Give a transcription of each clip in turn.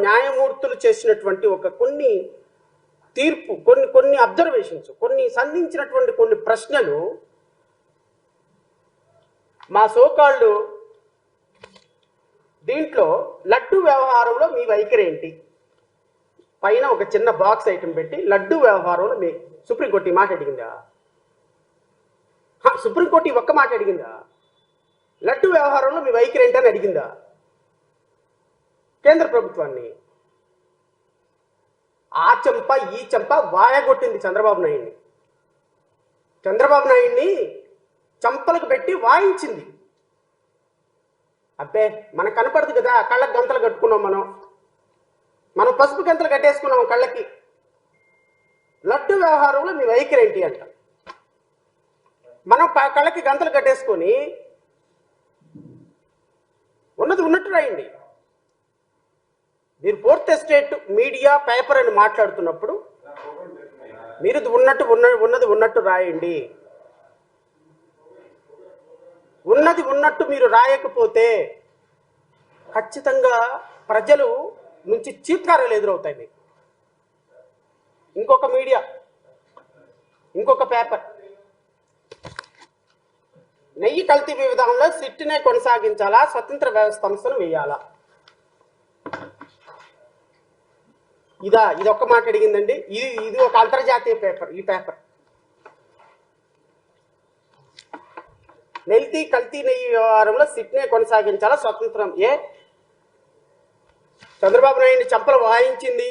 న్యాయమూర్తులు చేసినటువంటి ఒక కొన్ని తీర్పు, కొన్ని అబ్జర్వేషన్స్, కొన్ని సంధించినటువంటి కొన్ని ప్రశ్నలు మా సోకాళ్ళు దీంట్లో లడ్డు వ్యవహారంలో మీ వైఖరి ఏంటి పైన ఒక చిన్న బాక్స్ ఐటమ్ పెట్టి లడ్డు వ్యవహారంలో మీ సుప్రీంకోర్టు ఈ మాట అడిగిందా? సుప్రీంకోర్టు ఈ ఒక్క మాట అడిగిందా? లడ్డు వ్యవహారంలో మీ వైఖరి ఏంటి అని అడిగిందా కేంద్ర ప్రభుత్వాన్ని? ఆ చెంప ఈ చెంప వాయగొట్టింది చంద్రబాబు నాయుడిని. చంద్రబాబు నాయుడిని చంపలకు పెట్టి వాయించింది. అబ్బే మనకు కనపడదు కదా, కళ్ళకి గంతలు కట్టుకున్నాం, మనం పసుపు గంతలు కట్టేసుకున్నాం కళ్ళకి. లడ్డు వ్యవహారంలో మీ వైఖరి ఏంటి అంట. మనం కళ్ళకి గంతలు కట్టేసుకొని ఉన్నది ఉన్నట్టు రాయండి. మీరు ఫోర్త్ ఎస్టేట్ మీడియా పేపర్ అని మాట్లాడుతున్నప్పుడు మీరు ఉన్నది ఉన్నట్టు రాయండి. ఉన్నది ఉన్నట్టు మీరు రాయకపోతే ఖచ్చితంగా ప్రజలు నుంచి చీత్కారాలు ఎదురవుతాయి మీకు. ఇంకొక మీడియా, ఇంకొక పేపర్ నెయ్యి కల్తీ విధానంలో సిట్నే కొనసాగించాలా, స్వతంత్ర సంస్థను వేయాలా? ఇది ఒక్క మాట అడిగిందండి. ఇది ఒక అంతర్జాతీయ పేపర్. ఈ పేపర్ కల్తీ నెయ్యి వ్యవహారంలో సిట్నే కొనసాగించాలా, స్వతంత్రం. చంద్రబాబు నాయుడిని చంపలు వాయించింది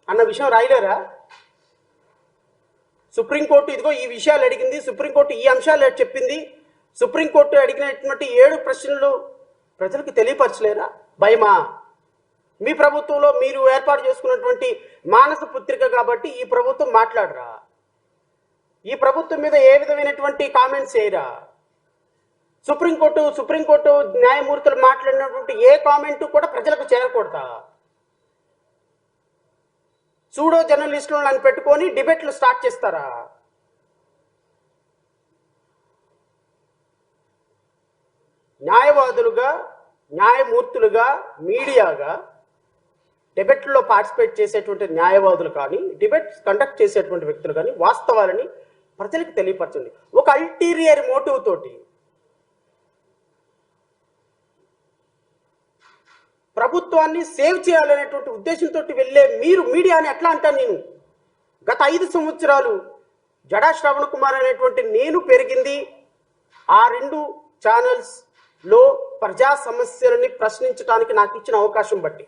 అన్న విషయం రాయలేరా? సుప్రీంకోర్టు ఇదిగో ఈ విషయాలు అడిగింది, సుప్రీంకోర్టు ఈ అంశాలు చెప్పింది, సుప్రీంకోర్టు అడిగినటువంటి 7 ప్రశ్నలు ప్రజలకు తెలియపరచలేరా? భయమా? మీ ప్రభుత్వంలో మీరు ఏర్పాటు చేసుకున్నటువంటి మానస పుత్రిక కాబట్టి ఈ ప్రభుత్వం మాట్లాడరా? ఈ ప్రభుత్వం మీద ఏ విధమైనటువంటి కామెంట్స్ చేయరా? సుప్రీంకోర్టు న్యాయమూర్తులు మాట్లాడినటువంటి ఏ కామెంటు కూడా ప్రజలకు చేరకూడదా? సూడో జర్నలిస్టులను పెట్టుకొని డిబేట్లు స్టార్ట్ చేస్తారా? న్యాయవాదులుగా, న్యాయమూర్తులుగా, మీడియాగా డిబేట్లో పార్టిసిపేట్ చేసేటువంటి న్యాయవాదులు కానీ, డిబేట్స్ కండక్ట్ చేసేటువంటి వ్యక్తులు కానీ వాస్తవాలని ప్రజలకు తెలియపరచండి. ఒక అల్టీరియర్ మోటివ్ తోటి ప్రభుత్వాన్ని సేవ్ చేయాలనేటువంటి ఉద్దేశంతో వెళ్ళే మీరు మీడియాని ఎట్లా అంటాను నేను? గత 5 సంవత్సరాలు జడా శ్రవణ్ కుమార్ అనేటువంటి నేను పెరిగింది ఆ 2 ఛానల్స్లో ప్రజా సమస్యలని ప్రశ్నించడానికి నాకు ఇచ్చిన అవకాశం బట్టి.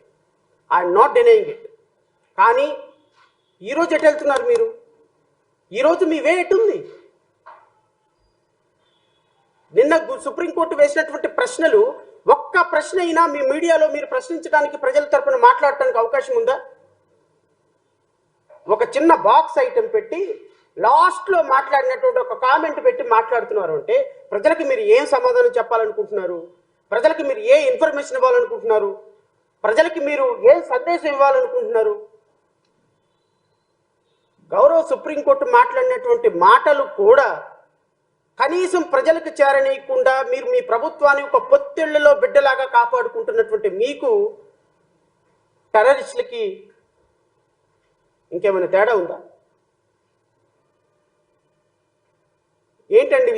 I'm not denying it. కానీ ఈరోజు ఎటు వెళ్తున్నారు మీరు? ఈరోజు మీ వే ఎటుంది? నిన్న సుప్రీంకోర్టు వేసినటువంటి ప్రశ్నలు ఒక్క ప్రశ్న అయినా మీ మీడియాలో మీరు ప్రశ్నించడానికి, ప్రజల తరపున మాట్లాడటానికి అవకాశం ఉందా? ఒక చిన్న బాక్స్ ఐటెం పెట్టి లాస్ట్లో మాట్లాడినటువంటి ఒక కామెంట్ పెట్టి మాట్లాడుతున్నారు అంటే ప్రజలకి మీరు ఏం సమాధానం చెప్పాలనుకుంటున్నారు? ప్రజలకి మీరు ఏ ఇన్ఫర్మేషన్ ఇవ్వాలనుకుంటున్నారు? ప్రజలకి మీరు ఏ సందేశం ఇవ్వాలనుకుంటున్నారు? గౌరవ సుప్రీంకోర్టు మాట్లాడినటువంటి మాటలు కూడా కనీసం ప్రజలకు చేరనీయకుండా మీరు మీ ప్రభుత్వాన్ని ఒక పొత్తిళ్లలో బిడ్డలాగా కాపాడుకుంటున్నటువంటి మీకు టెర్రరిస్టులకి ఇంకేమైనా తేడా ఉందా? ఏంటండి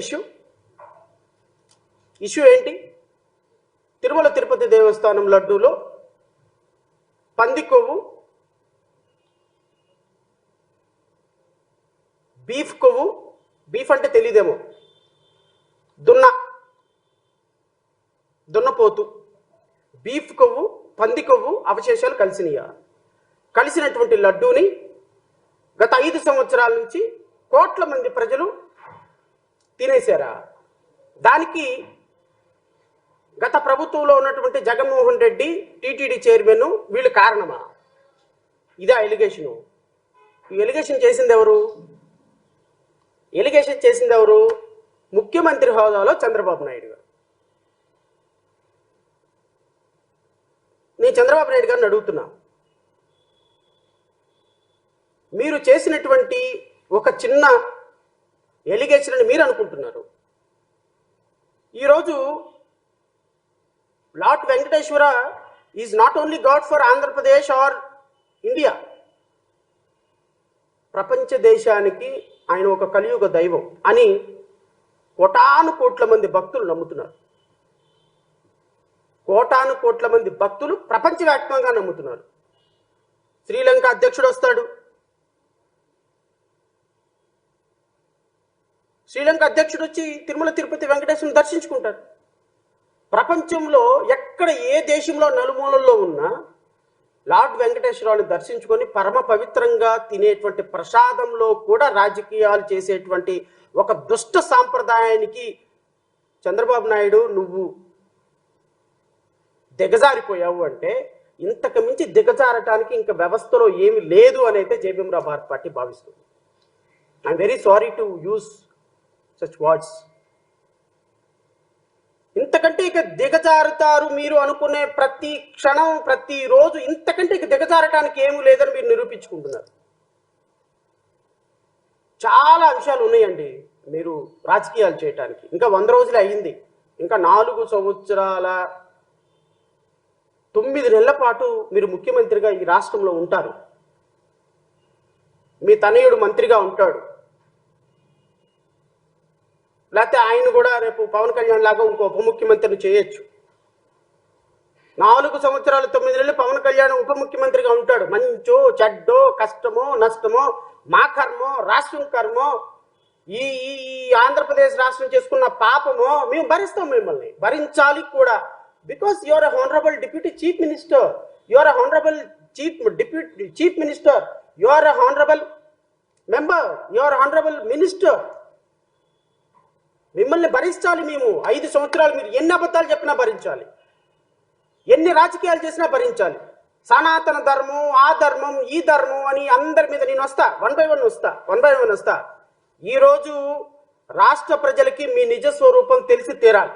ఇష్యూ ఏంటి? తిరుమల తిరుపతి దేవస్థానం లడ్డూలో పంది కొవ్వు, బీఫ్ కొవ్వు, బీఫ్ అంటే తెలియదేమో, దున్నపోతు, బీఫ్ కొవ్వు, పంది కొవ్వు అవశేషాలు కలిసినటువంటి లడ్డూని గత 5 సంవత్సరాల నుంచి కోట్ల మంది ప్రజలు తినేశారా? దానికి గత ప్రభుత్వంలో ఉన్నటువంటి జగన్మోహన్ రెడ్డి, టీటీడీ చైర్మన్ వీళ్ళు కారణమా? ఇదే ఎలిగేషను. ఈ ఎలిగేషన్ చేసింది ఎవరు? ముఖ్యమంత్రి హోదాలో చంద్రబాబు నాయుడు గారు. నేను చంద్రబాబు నాయుడు గారిని అడుగుతున్నా, మీరు చేసినటువంటి ఒక చిన్న ఎలిగేషన్ అని మీరు అనుకుంటున్నారు. ఈరోజు lord Venkateswara is not only God for Andhra Pradesh are India. ప్రపంచ దేశానికి ఆయన ఒక కలియుగ దైవం అని కోటాను కోట్ల మంది భక్తులు నమ్ముతున్నారు. కోటాను కోట్ల మంది భక్తులు ప్రపంచవ్యాప్తంగా నమ్ముతున్నారు. శ్రీలంక అధ్యక్షుడు వస్తాడు, శ్రీలంక అధ్యక్షుడు వచ్చి తిరుమల తిరుపతి వెంకటేశ్వరుని దర్శించుకుంటారు. ప్రపంచంలో ఎక్కడ ఏ దేశంలో నలుమూలల్లో ఉన్నా లార్డ్ వెంకటేశ్వరరావుని దర్శించుకొని పరమ పవిత్రంగా తినేటువంటి ప్రసాదంలో కూడా రాజకీయాలు చేసేటువంటి ఒక దుష్ట సాంప్రదాయానికి చంద్రబాబు నాయుడు నువ్వు దిగజారిపోయావు అంటే ఇంతకు మించి దిగజారటానికి ఇంకా వ్యవస్థలో ఏమి లేదు అని అయితే జేబీఎంరావు భారత్ పార్టీ భావిస్తుంది. I'm very sorry to use such words. ఇంతకంటే ఇక దిగజారుతారు మీరు అనుకునే ప్రతి క్షణం ప్రతిరోజు ఇంతకంటే ఇక దిగజారటానికి ఏమీ లేదని మీరు నిరూపించుకుంటున్నారు. చాలా అంశాలు ఉన్నాయండి మీరు రాజకీయాలు చేయటానికి. ఇంకా 100 రోజులు అయ్యింది. ఇంకా 4 సంవత్సరాల 9 నెలల పాటు మీరు ముఖ్యమంత్రిగా ఈ రాష్ట్రంలో ఉంటారు. మీ తనయుడు మంత్రిగా ఉంటాడు, లేకపోతే ఆయన కూడా రేపు పవన్ కళ్యాణ్ లాగా ఇంకో ఉప ముఖ్యమంత్రిని చేయొచ్చు. 4 సంవత్సరాలు 9 నెలలు పవన్ కళ్యాణ్ ఉప ముఖ్యమంత్రిగా ఉంటాడు. మంచో చెడ్డో కష్టమో నష్టమో మా కర్మో రాష్ట్రం కర్మో ఈ ఆంధ్రప్రదేశ్ రాష్ట్రం చేసుకున్న పాపమో మేము భరిస్తాం, మిమ్మల్ని భరించాలి కూడా. Because you are a honourable deputy chief minister, you are a honourable deputy chief minister, you are a honourable member, you are honourable minister. మిమ్మల్ని భరించాలి మేము. 5 సంవత్సరాలు మీరు ఎన్ని అబద్ధాలు చెప్పినా భరించాలి, ఎన్ని రాజకీయాలు చేసినా భరించాలి. సనాతన ధర్మం, ఆ ధర్మం, ఈ ధర్మం అని అందరి మీద నేను వస్తా, 1 by 1 వస్తా. ఈరోజు రాష్ట్ర ప్రజలకి మీ నిజ స్వరూపం తెలిసి తీరాలి.